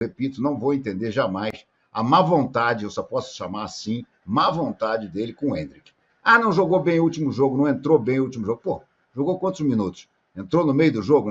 repito, não vou entender jamais a má vontade, eu só posso chamar assim, má vontade dele com o Endrick. Ah, não jogou bem o último jogo, não entrou bem o último jogo. Pô, jogou quantos minutos? Entrou no meio do jogo,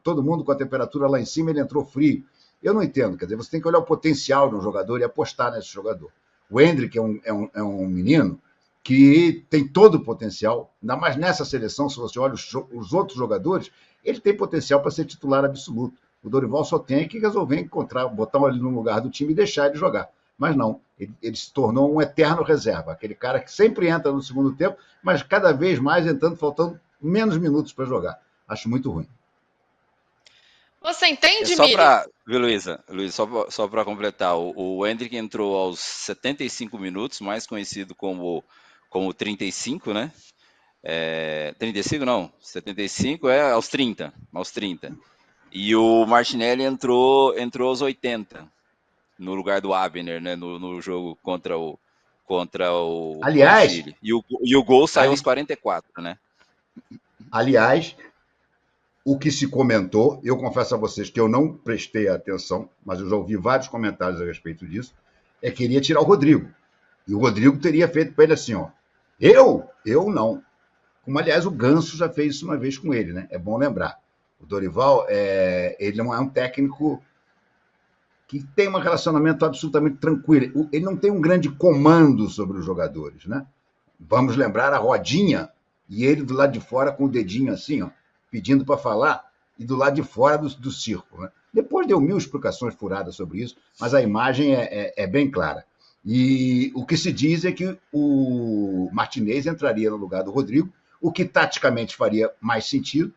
todo mundo com a temperatura lá em cima, ele entrou frio. Eu não entendo, quer dizer, você tem que olhar o potencial de um jogador e apostar nesse jogador. O Endrick é um menino que tem todo o potencial, ainda mais nessa seleção, se você olha os outros jogadores, ele tem potencial para ser titular absoluto. O Dorival só tem que resolver botar ele no lugar do time e deixar ele jogar. Mas não, ele se tornou um eterno reserva, aquele cara que sempre entra no segundo tempo, mas cada vez mais entrando, faltando menos minutos para jogar. Acho muito ruim. Você entende, Só Miri? Viu, Luísa, só para completar, o Endrick entrou aos 75 minutos, mais conhecido como 35, né? 35 não, 75 é aos 30. E o Martinelli entrou aos 80, no lugar do Abner, né? No jogo contra o Chile. E o gol saiu aos 44, né? Aliás, o que se comentou, eu confesso a vocês que eu não prestei atenção, mas eu já ouvi vários comentários a respeito disso, é que queria tirar o Rodrigo. E o Rodrigo teria feito para ele assim, ó, eu não. Como, aliás, o Ganso já fez isso uma vez com ele, né? É bom lembrar. O Dorival, ele não é um técnico que tem um relacionamento absolutamente tranquilo. Ele não tem um grande comando sobre os jogadores, né? Vamos lembrar a rodinha e ele do lado de fora com o dedinho assim, ó, pedindo para falar, e do lado de fora do circo, né? Depois deu 1000 explicações furadas sobre isso, mas a imagem é bem clara. E o que se diz é que o Martinez entraria no lugar do Rodrigo, o que taticamente faria mais sentido,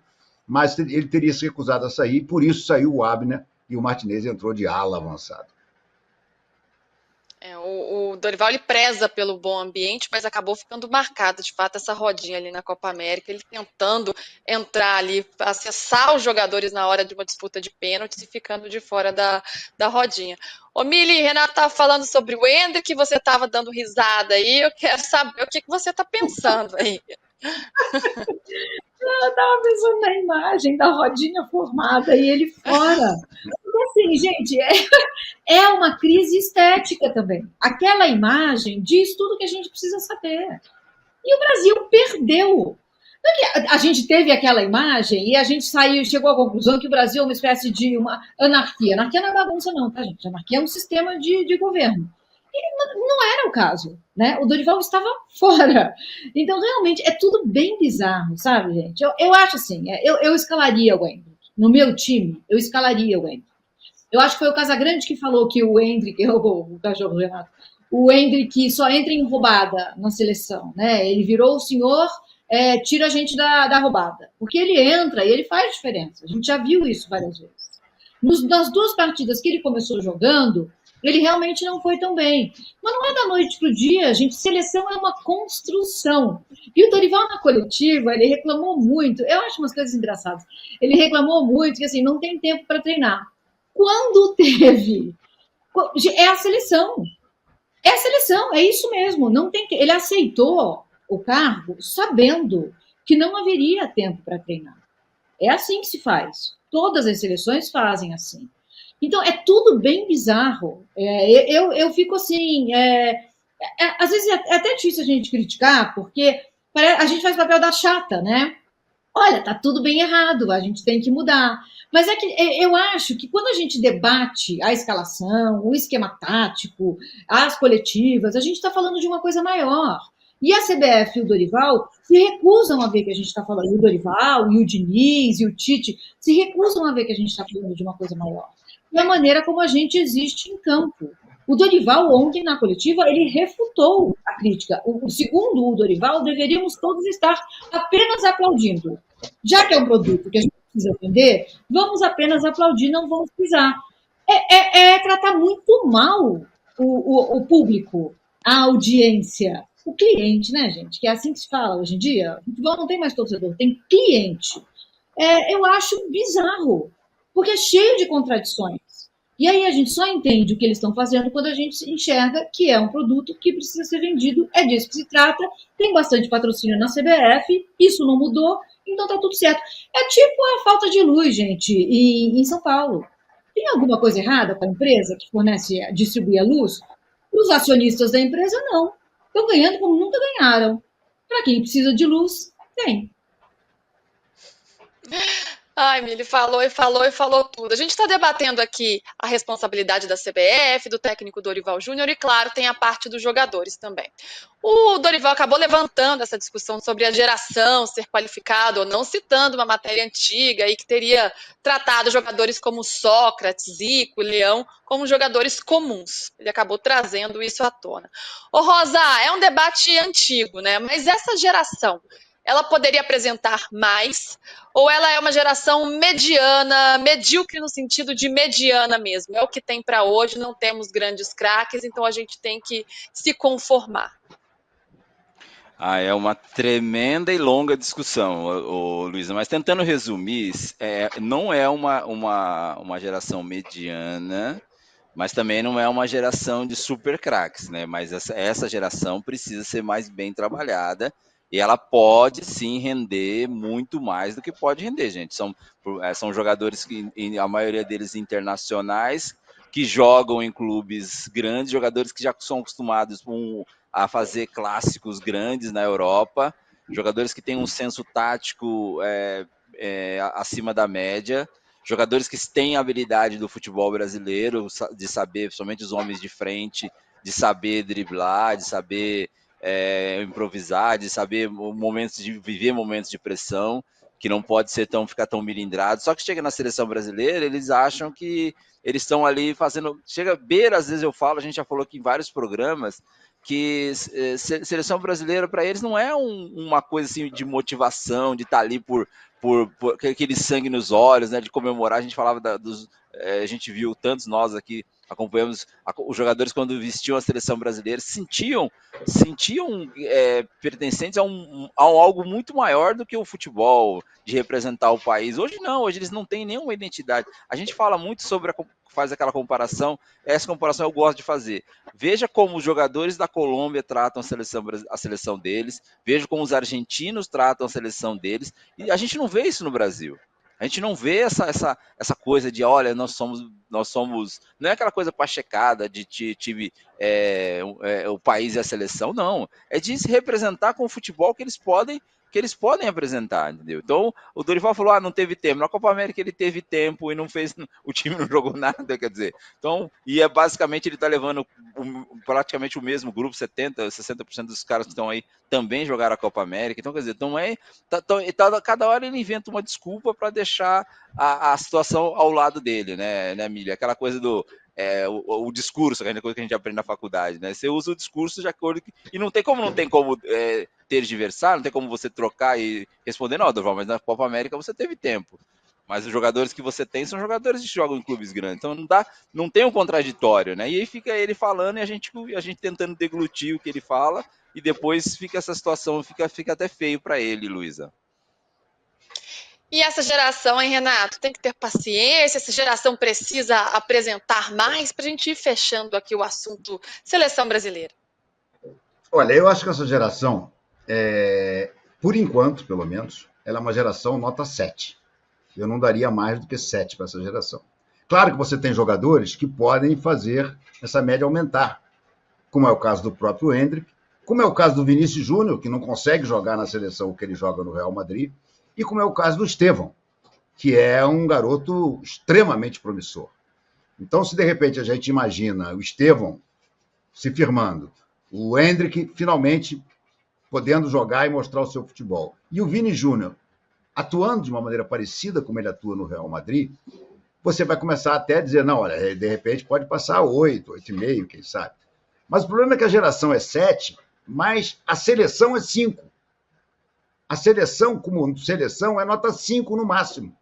mas ele teria se recusado a sair, por isso saiu o Abner e o Martinez entrou de ala avançado. O Dorival, ele preza pelo bom ambiente, mas acabou ficando marcado, de fato, essa rodinha ali na Copa América, ele tentando entrar ali, acessar os jogadores na hora de uma disputa de pênaltis e ficando de fora da rodinha. Ô, Mili, Renato estava falando sobre o Endrick, você estava dando risada aí, eu quero saber o que você está pensando aí. Eu estava pensando na imagem da rodinha formada e ele fora. Porque, assim, gente, é uma crise estética também. Aquela imagem diz tudo que a gente precisa saber. E o Brasil perdeu. A gente teve aquela imagem e a gente chegou à conclusão que o Brasil é uma espécie de uma anarquia. Anarquia não é bagunça, não, tá, gente? Anarquia é um sistema de governo. E não era o caso, né? O Dorival estava fora. Então, realmente, é tudo bem bizarro, sabe, gente? Eu acho assim, eu escalaria o Endrick. No meu time, eu escalaria o Endrick. Eu acho que foi o Casagrande que falou que o Endrick, o cachorro do Renato, o Endrick só entra em roubada na seleção, né? Ele virou o senhor, tira a gente da roubada. Porque ele entra e ele faz diferença. A gente já viu isso várias vezes. Nas 2 partidas que ele começou jogando, ele realmente não foi tão bem. Mas não é da noite para o dia, gente. Seleção é uma construção. E o Dorival, na coletiva, ele reclamou muito. Eu acho umas coisas engraçadas. Ele reclamou muito que, assim, não tem tempo para treinar. Quando teve? É a seleção. É a seleção, é isso mesmo. Não tem. Ele aceitou o cargo sabendo que não haveria tempo para treinar. É assim que se faz. Todas as seleções fazem assim. Então, é tudo bem bizarro. Eu fico assim... às vezes é até difícil a gente criticar, porque a gente faz papel da chata, né? Olha, tá tudo bem errado, a gente tem que mudar. Mas é que eu acho que quando a gente debate a escalação, o esquema tático, as coletivas, a gente está falando de uma coisa maior. E a CBF e o Dorival se recusam a ver que a gente está falando, e o Dorival, e o Diniz, e o Tite, se recusam a ver que a gente está falando de uma coisa maior. E a maneira como a gente existe em campo. O Dorival, ontem, na coletiva, ele refutou a crítica. Segundo o Dorival, deveríamos todos estar apenas aplaudindo. Já que é um produto que a gente precisa vender, vamos apenas aplaudir, não vamos pisar. É tratar muito mal o público, a audiência, o cliente, né, gente? Que é assim que se fala hoje em dia. O futebol não tem mais torcedor, tem cliente. Eu acho bizarro, porque é cheio de contradições. E aí a gente só entende o que eles estão fazendo quando a gente enxerga que é um produto que precisa ser vendido, é disso que se trata, tem bastante patrocínio na CBF, isso não mudou, então tá tudo certo. É tipo a falta de luz, gente, em São Paulo. Tem alguma coisa errada com a empresa que distribui a luz? Os acionistas da empresa não. Estão ganhando como nunca ganharam. Para quem precisa de luz, tem. Ai, Mili, falou e falou e falou tudo. A gente está debatendo aqui a responsabilidade da CBF, do técnico Dorival Júnior e, claro, tem a parte dos jogadores também. O Dorival acabou levantando essa discussão sobre a geração ser qualificada ou não, citando uma matéria antiga e que teria tratado jogadores como Sócrates, Zico, Leão como jogadores comuns. Ele acabou trazendo isso à tona. Ô, Rosa, é um debate antigo, né? Mas essa geração, ela poderia apresentar mais, ou ela é uma geração mediana, medíocre no sentido de mediana mesmo? É o que tem para hoje, não temos grandes craques, então a gente tem que se conformar. É uma tremenda e longa discussão, Luísa, mas tentando resumir, não é uma geração mediana, mas também não é uma geração de super craques, né? Mas essa geração precisa ser mais bem trabalhada e ela pode sim render muito mais do que pode render, gente. São jogadores que, a maioria deles internacionais, que jogam em clubes grandes, jogadores que já são acostumados a fazer clássicos grandes na Europa, jogadores que têm um senso tático acima da média, jogadores que têm a habilidade do futebol brasileiro, de saber, principalmente os homens de frente, de saber driblar, de saber improvisar, de saber viver momentos de pressão, que não pode ficar tão milindrado. Só que chega na seleção brasileira, eles acham que eles estão ali fazendo... Chega a beira, às vezes eu falo, a gente já falou aqui em vários programas, que seleção brasileira para eles não é uma coisa assim de motivação, de estar ali por aquele sangue nos olhos, né, de comemorar. A gente falava a gente viu tantos, nós aqui acompanhamos os jogadores quando vestiam a seleção brasileira, sentiam pertencentes a algo muito maior do que o futebol, de representar o país. Hoje não, hoje eles não têm nenhuma identidade. A gente fala muito faz aquela comparação, essa comparação eu gosto de fazer. Veja como os jogadores da Colômbia tratam a seleção deles, veja como os argentinos tratam a seleção deles, e a gente não vê isso no Brasil. A gente não vê essa coisa de, olha, nós somos, não é aquela coisa pachecada de time, o país e a seleção, não. É de se representar com o futebol que eles podem apresentar, entendeu? Então, o Dorival falou, não teve tempo. Na Copa América ele teve tempo e não fez, o time não jogou nada, quer dizer. Então, basicamente ele está levando praticamente o mesmo grupo, 60% dos caras que estão aí também jogaram a Copa América. Então, quer dizer, cada hora ele inventa uma desculpa para deixar a situação ao lado dele, né, Emília? Aquela coisa do o discurso, aquela coisa que a gente aprende na faculdade, né? Você usa o discurso de acordo e não tem como tergiversar, não tem como você trocar e responder, não, Dorival, mas na Copa América você teve tempo. Mas os jogadores que você tem são jogadores que jogam em clubes grandes, então não tem um contraditório, né? E aí fica ele falando e a gente tentando deglutir o que ele fala, e depois fica essa situação, fica até feio para ele, Luísa. E essa geração, hein, Renato? Tem que ter paciência, essa geração precisa apresentar mais para a gente ir fechando aqui o assunto seleção brasileira. Olha, eu acho que essa geração, por enquanto, pelo menos, ela é uma geração nota 7. Eu não daria mais do que 7 para essa geração. Claro que você tem jogadores que podem fazer essa média aumentar, como é o caso do próprio Endrick, como é o caso do Vinícius Júnior, que não consegue jogar na seleção o que ele joga no Real Madrid, e como é o caso do Estevão, que é um garoto extremamente promissor. Então, se de repente a gente imagina o Estevão se firmando, o Endrick finalmente podendo jogar e mostrar o seu futebol, e o Vini Júnior atuando de uma maneira parecida como ele atua no Real Madrid, você vai começar até a dizer, não, olha, de repente pode passar 8, 8,5, quem sabe. Mas o problema é que a geração é 7, mas a seleção é 5. A seleção, como seleção, é nota 5 no máximo,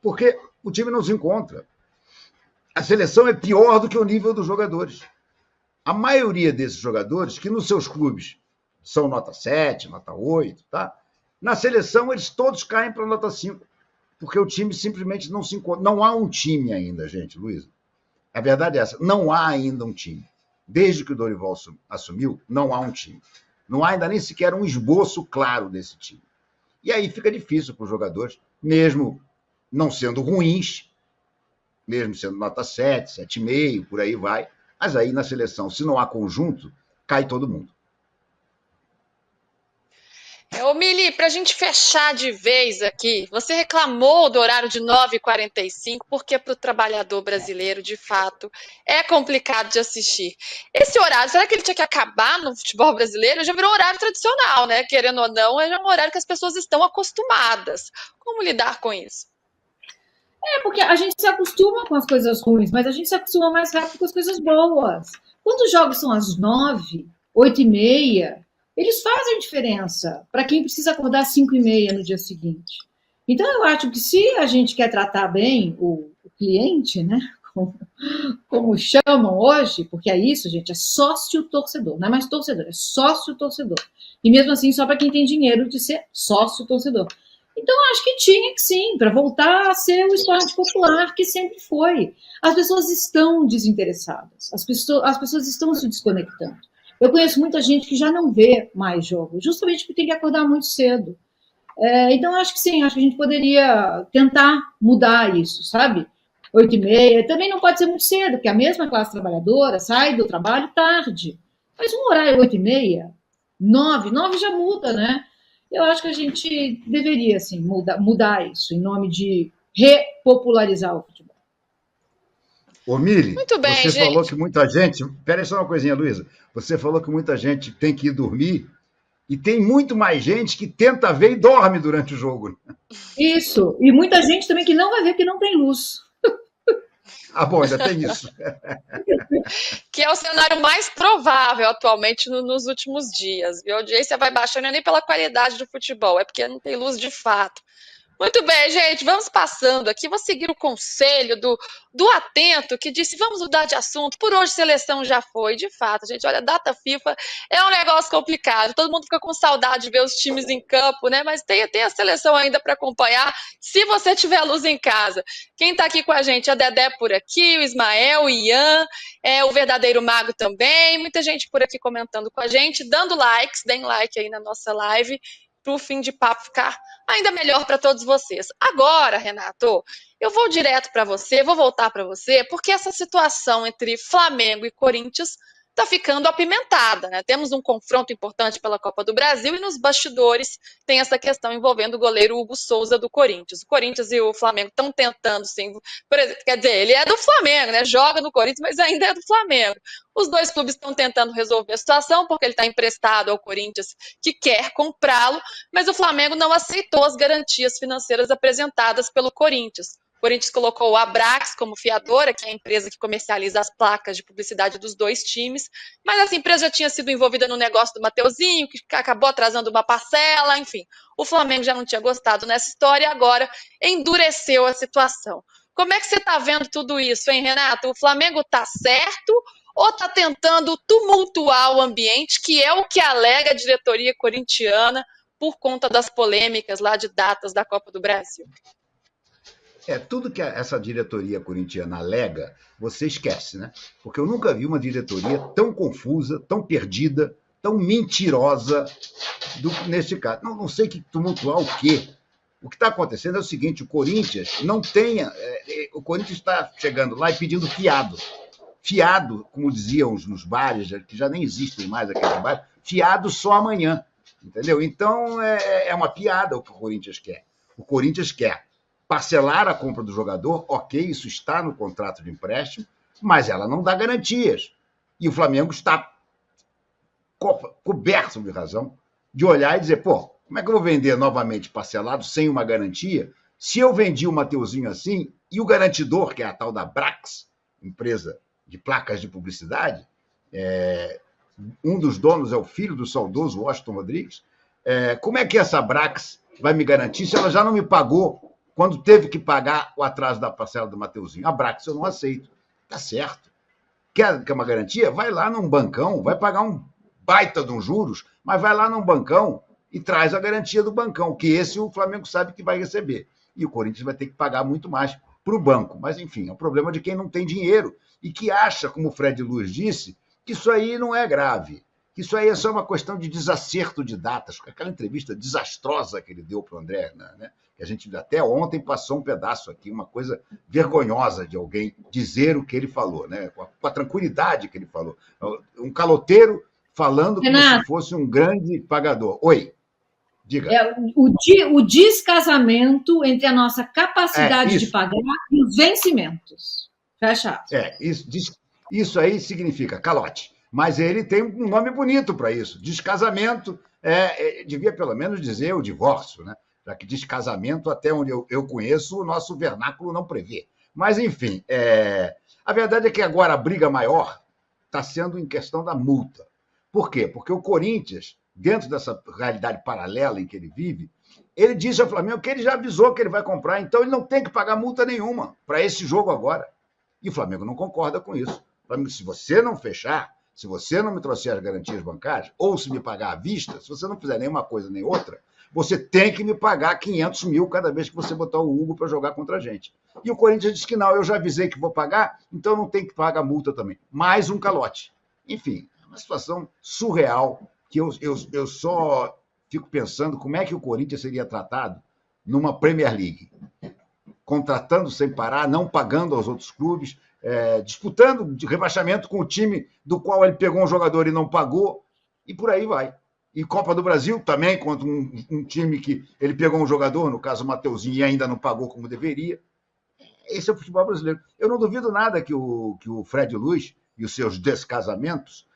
porque o time não se encontra. A seleção é pior do que o nível dos jogadores. A maioria desses jogadores, que nos seus clubes são nota 7, nota 8, tá? Na seleção, eles todos caem para nota 5, porque o time simplesmente não se encontra. Não há um time ainda, gente, Luísa. A verdade é essa, não há ainda um time. Desde que o Dorival assumiu, não há um time. Não há ainda nem sequer um esboço claro desse time. E aí fica difícil para os jogadores, mesmo não sendo ruins, mesmo sendo nota 7, 7,5, por aí vai. Mas aí na seleção, se não há conjunto, cai todo mundo. Ô, Mili, para a gente fechar de vez aqui, você reclamou do horário de 9h45, porque para o trabalhador brasileiro, de fato, é complicado de assistir. Esse horário, será que ele tinha que acabar no futebol brasileiro? Já virou um horário tradicional, né? Querendo ou não, é um horário que as pessoas estão acostumadas. Como lidar com isso? Porque a gente se acostuma com as coisas ruins, mas a gente se acostuma mais rápido com as coisas boas. Quando os jogos são às 9, 8h30, eles fazem diferença para quem precisa acordar às 5h30 no dia seguinte. Então, eu acho que se a gente quer tratar bem o cliente, né, como chamam hoje, porque é isso, gente, é sócio-torcedor, não é mais torcedor, é sócio-torcedor. E mesmo assim, só para quem tem dinheiro de ser sócio-torcedor. Então, acho que tinha que sim, para voltar a ser o esporte popular que sempre foi. As pessoas estão desinteressadas, as pessoas estão se desconectando. Eu conheço muita gente que já não vê mais jogo, justamente porque tem que acordar muito cedo. Então, acho que sim, acho que a gente poderia tentar mudar isso, sabe? 8h30, também não pode ser muito cedo, porque a mesma classe trabalhadora sai do trabalho tarde. Mas um horário 8h30, 9 já muda, né? Eu acho que a gente deveria, assim, mudar isso, em nome de repopularizar o futebol. Ô, Mili, Muito bem, você gente. falou que muita gente... Peraí só uma coisinha, Luísa. Você falou que muita gente tem que ir dormir e tem muito mais gente que tenta ver e dorme durante o jogo. Isso, e muita gente também que não vai ver porque não tem luz. Ah, bom, ainda tem isso. Que é o cenário mais provável atualmente nos últimos dias. A audiência vai baixando, não é nem pela qualidade do futebol, é porque não tem luz de fato. Muito bem, gente, vamos passando aqui. Vou seguir o conselho do Atento, que disse, vamos mudar de assunto. Por hoje, seleção já foi. De fato, gente, olha, data FIFA é um negócio complicado. Todo mundo fica com saudade de ver os times em campo, né? Mas tem a seleção ainda para acompanhar, se você tiver luz em casa. Quem está aqui com a gente? A Dedé por aqui, o Ismael, o Ian, o Verdadeiro Mago também. Muita gente por aqui comentando com a gente, dando likes. Deem like aí na nossa live, para o fim de papo ficar ainda melhor para todos vocês. Agora, Renato, eu vou direto para você, vou voltar para você, porque essa situação entre Flamengo e Corinthians está ficando apimentada, né? Temos um confronto importante pela Copa do Brasil e nos bastidores tem essa questão envolvendo o goleiro Hugo Souza do Corinthians. O Corinthians e o Flamengo estão tentando, sim, quer dizer, ele é do Flamengo, né? Joga no Corinthians, mas ainda é do Flamengo. Os dois clubes estão tentando resolver a situação porque ele está emprestado ao Corinthians, que quer comprá-lo, mas o Flamengo não aceitou as garantias financeiras apresentadas pelo Corinthians. O Corinthians colocou a Abrax como fiadora, que é a empresa que comercializa as placas de publicidade dos dois times, mas essa empresa já tinha sido envolvida no negócio do Mateuzinho, que acabou atrasando uma parcela, enfim. O Flamengo já não tinha gostado nessa história e agora endureceu a situação. Como é que você está vendo tudo isso, hein, Renato? O Flamengo está certo ou está tentando tumultuar o ambiente, que é o que alega a diretoria corintiana por conta das polêmicas lá de datas da Copa do Brasil? Tudo que essa diretoria corintiana alega, você esquece, né? Porque eu nunca vi uma diretoria tão confusa, tão perdida, tão mentirosa nesse caso. Não sei que tumultuar o quê. O que está acontecendo é o seguinte, o Corinthians não tem... o Corinthians está chegando lá e pedindo fiado. Fiado, como diziam nos bares, que já nem existem mais aqueles bares, fiado só amanhã, entendeu? Então, é uma piada o que o Corinthians quer. O Corinthians quer parcelar a compra do jogador, ok, isso está no contrato de empréstimo, mas ela não dá garantias. E o Flamengo está coberto de razão de olhar e dizer, como é que eu vou vender novamente parcelado sem uma garantia? Se eu vendi o Mateuzinho assim, e o garantidor, que é a tal da Abrax, empresa de placas de publicidade, um dos donos é o filho do saudoso Washington Rodrigues, como é que essa Abrax vai me garantir se ela já não me pagou quando teve que pagar o atraso da parcela do Mateuzinho? A Abrax eu não aceito. Tá certo. Quer uma garantia? Vai lá num bancão, vai pagar um baita de uns juros, mas vai lá num bancão e traz a garantia do bancão, que esse o Flamengo sabe que vai receber. E o Corinthians vai ter que pagar muito mais para o banco. Mas, enfim, é um problema de quem não tem dinheiro e que acha, como o Fred Luz disse, que isso aí não é grave, que isso aí é só uma questão de desacerto de datas. Aquela entrevista desastrosa que ele deu para o André, né? que a gente até ontem passou um pedaço aqui, uma coisa vergonhosa de alguém dizer o que ele falou, né? Com a tranquilidade que ele falou. Um caloteiro falando como se fosse um grande pagador. Oi, diga. O descasamento entre a nossa capacidade de pagar e os vencimentos. Fecha. Isso aí significa calote. Mas ele tem um nome bonito para isso. Descasamento, devia pelo menos dizer o divórcio, né? Já que descasamento, até onde eu conheço, o nosso vernáculo não prevê. Mas, enfim, a verdade é que agora a briga maior está sendo em questão da multa. Por quê? Porque o Corinthians, dentro dessa realidade paralela em que ele vive, ele disse ao Flamengo que ele já avisou que ele vai comprar, então ele não tem que pagar multa nenhuma para esse jogo agora. E o Flamengo não concorda com isso. Flamengo, se você não fechar, se você não me trouxer as garantias bancárias, ou se me pagar à vista, se você não fizer nenhuma coisa nem outra, você tem que me pagar 500 mil cada vez que você botar o Hugo para jogar contra a gente. E o Corinthians disse que não, eu já avisei que vou pagar, então não tem que pagar multa também. Mais um calote. Enfim, é uma situação surreal que eu só fico pensando como é que o Corinthians seria tratado numa Premier League. Contratando sem parar, não pagando aos outros clubes, disputando de rebaixamento com o time do qual ele pegou um jogador e não pagou, e por aí vai. E Copa do Brasil também, contra um time que ele pegou um jogador, no caso o Mateuzinho, e ainda não pagou como deveria. Esse é o futebol brasileiro. Eu não duvido nada que o Fred Luiz e os seus descasamentos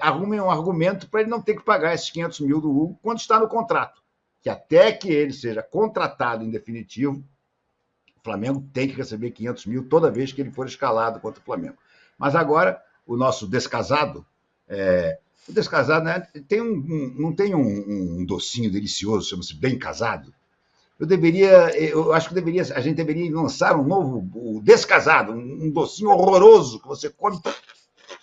arrumem um argumento para ele não ter que pagar esses 500 mil do Hugo quando está no contrato. Que até que ele seja contratado em definitivo, o Flamengo tem que receber 500 mil toda vez que ele for escalado contra o Flamengo. Mas agora, o nosso descasado... O descasado, né, não tem um docinho delicioso, chama-se Bem Casado? Eu acho que a gente deveria lançar um novo, o Descasado, um docinho horroroso que você come,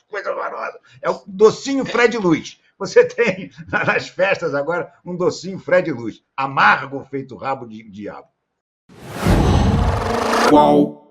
coisa horrorosa. É o docinho Fred Luiz. Você tem nas festas agora um docinho Fred Luiz, amargo feito rabo de diabo. Qual?